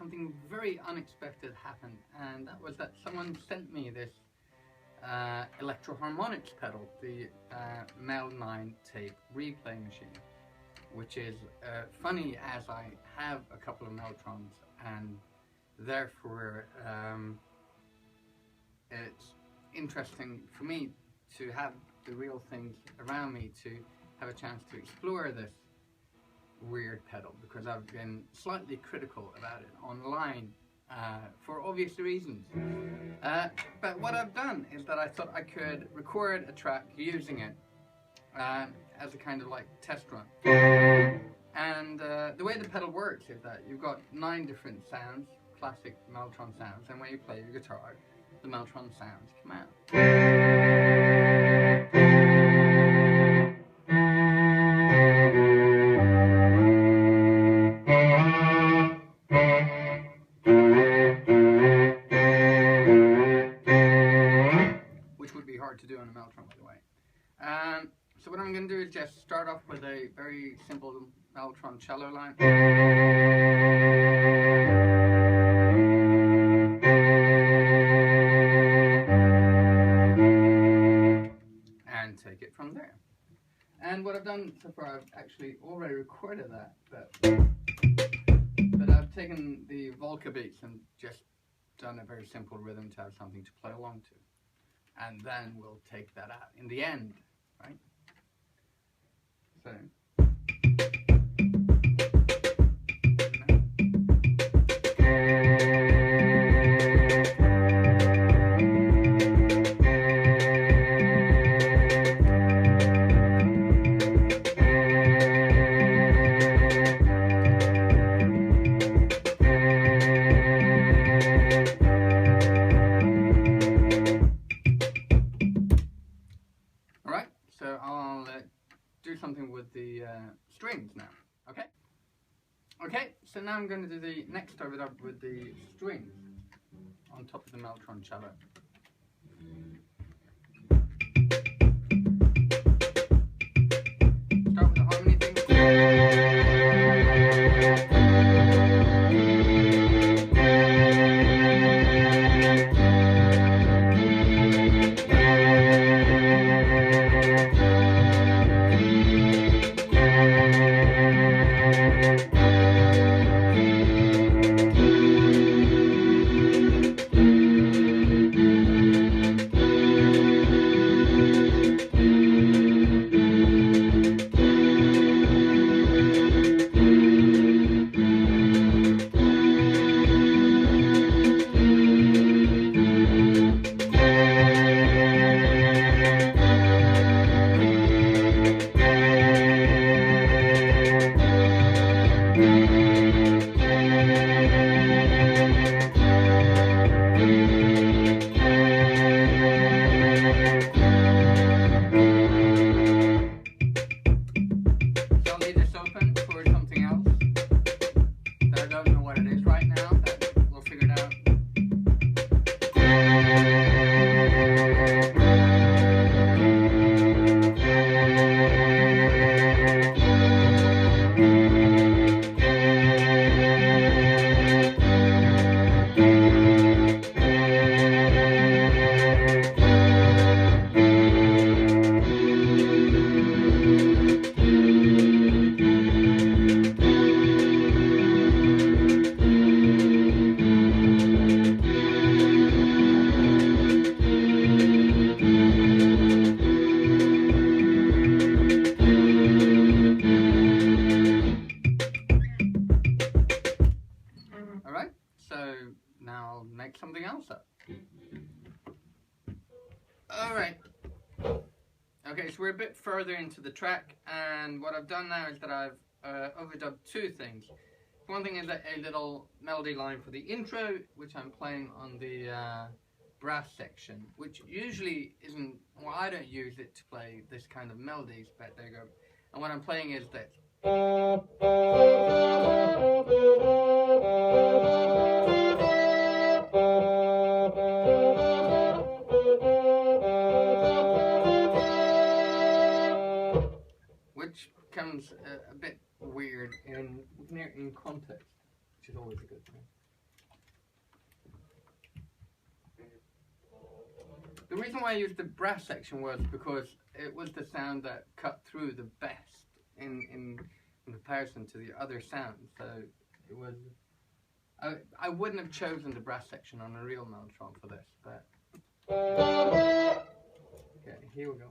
something very unexpected happened, and that was that someone sent me this Electro-Harmonix pedal, the Mel9 tape replay machine, which is funny as I have a couple of Mellotrons, and therefore it's interesting for me to have the real things around me to have a chance to explore this weird pedal, because I've been slightly critical about it online for obvious reasons. But what I've done is that I thought I could record a track using it as a kind of like test run. And the way the pedal works is that you've got 9 different sounds, classic Mellotron sounds, and when you play your guitar, the Mellotron sounds come out. Which would be hard to do on a Mellotron, by the way. So what I'm going to do is just start off with a very simple Mellotron cello line. And take it from there. And what I've done so far, I've actually already recorded that, but I've taken the Volca beats and just done a very simple rhythm to have something to play along to. And then we'll take that out in the end, right? So. So I'll do something with the strings now, okay? Okay, so now I'm going to do the next overdub with the strings on top of the Mellotron cello. Start with the harmony thing. Make something else up. Alright. Okay, so we're a bit further into the track, and what I've done now is that I've overdubbed 2 things. One thing is a little melody line for the intro, which I'm playing on the brass section, which usually isn't, well, I don't use it to play this kind of melodies, but there you go. And what I'm playing is this. Which comes a bit weird in context, which is always a good thing. The reason why I used the brass section was because it was the sound that cut through the best in comparison to the other sounds. So it was. I wouldn't have chosen the brass section on a real Mellotron for this, but okay, here we go.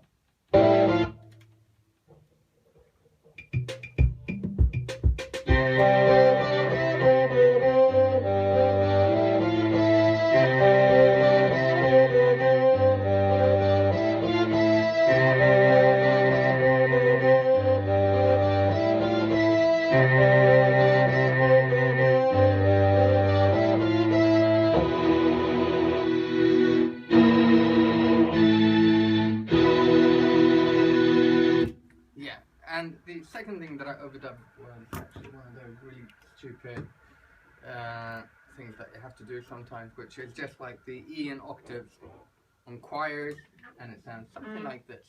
And the second thing that I overdubbed was actually one of those really stupid things that you have to do sometimes, which is just like the E in octaves on choirs, and it sounds something like this.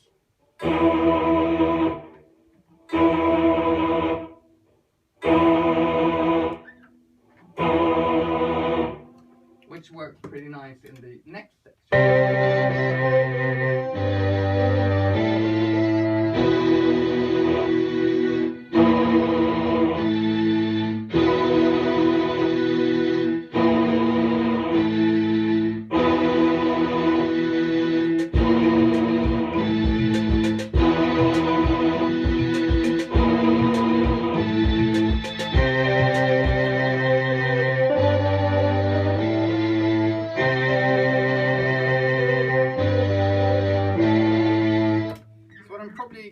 Which works pretty nice in the next section.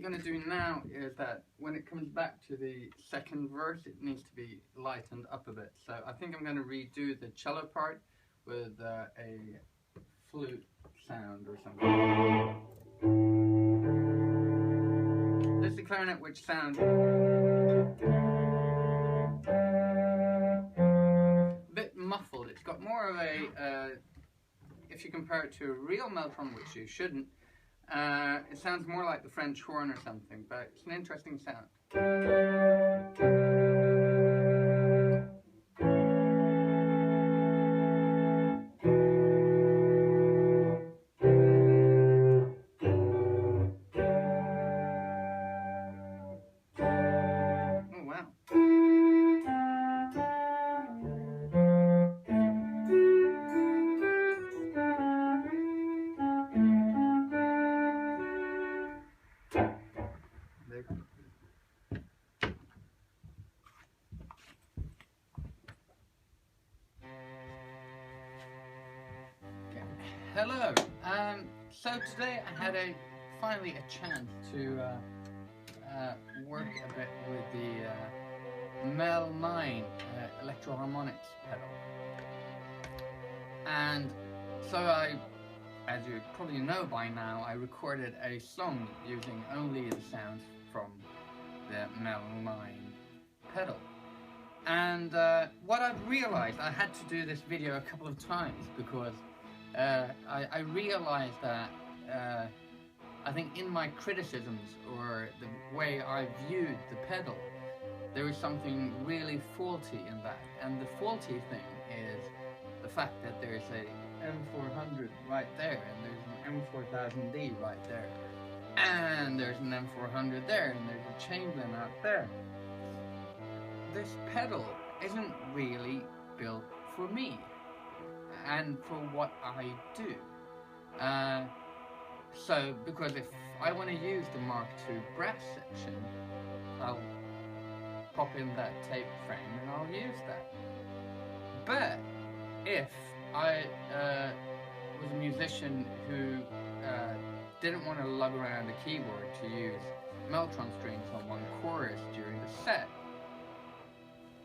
Going to do now is that when it comes back to the second verse, it needs to be lightened up a bit. So I think I'm going to redo the cello part with a flute sound or something. This is the clarinet, which sounds a bit muffled. It's got more of a, if you compare it to a real Mellotron, which you shouldn't, it sounds more like the French horn or something, but it's an interesting sound. Oh wow. Hello. So today I had finally a chance to work a bit with the Mel9 Electro-Harmonix pedal, and so as you probably know by now, I recorded a song using only the sounds from the Mel9 pedal. And what I've realized, I had to do this video a couple of times because I realized that I think in my criticisms or the way I viewed the pedal, there was something really faulty in that. And the faulty thing is the fact that there's a M400 right there, and there's an M4000D right there, and there's an M400 there, and there's a Chamberlain out there. This pedal isn't really built for me and for what I do. So, because if I want to use the Mark II brass section, I'll pop in that tape frame and I'll use that. But if I was a musician who didn't want to lug around a keyboard to use Mellotron strings on one chorus during the set,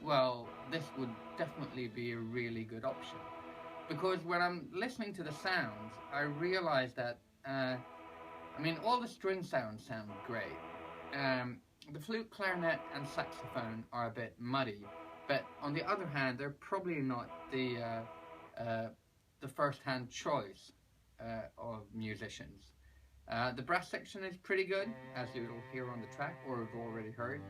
well, this would definitely be a really good option. Because when I'm listening to the sounds, I realize that, I mean, all the string sounds sound great. The flute, clarinet, and saxophone are a bit muddy, but on the other hand, they're probably not the first-hand choice of musicians. The brass section is pretty good, as you'll hear on the track, or have already heard,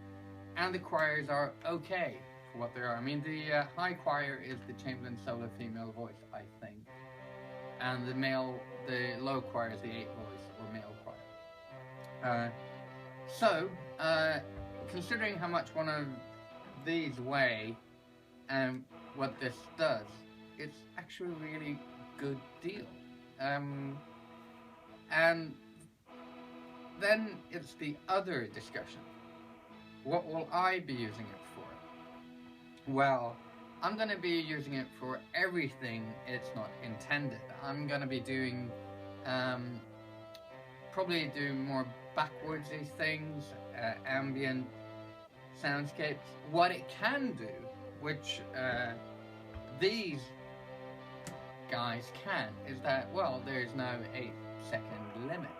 and the choirs are okay for what they are. I mean, the high choir is the Chamberlain solo female voice, I think, and the low choir is the 8 voice or male choir. So, considering how much one of these weigh and what this does, it's actually a really good deal. And then it's the other discussion. What will I be using it for? Well, I'm going to be using it for everything it's not intended. I'm going to be doing, probably do more backwardsy things, ambient soundscapes. What it can do, which these guys can, is that, well, there's no 8-second limit.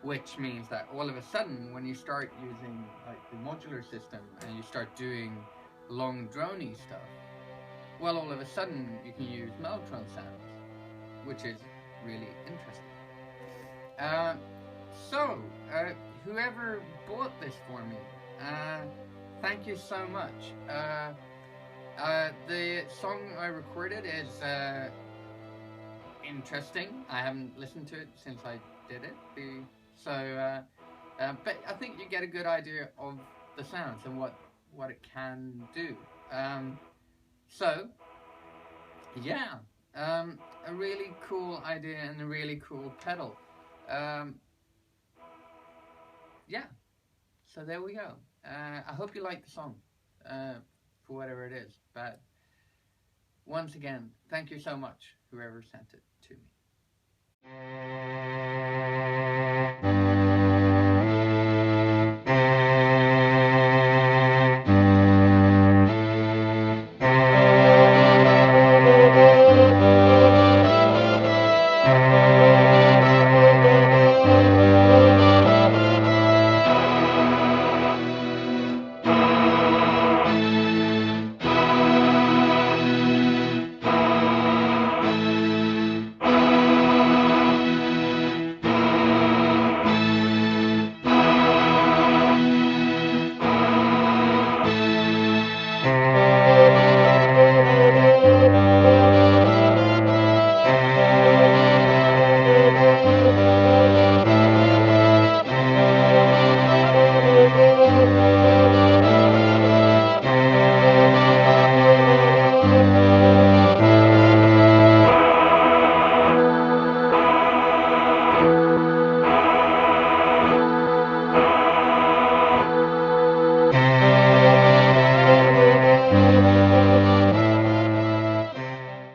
Which means that all of a sudden, when you start using like the modular system and you start doing long droney stuff, well, all of a sudden you can use Mellotron sounds, which is really interesting. So, whoever bought this for me, thank you so much. The song I recorded is interesting. I haven't listened to it since I did it. But I think you get a good idea of the sounds and what it can do. So, yeah, a really cool idea and a really cool pedal. Yeah, so there we go. I hope you like the song, for whatever it is. But once again, thank you so much, whoever sent it to me.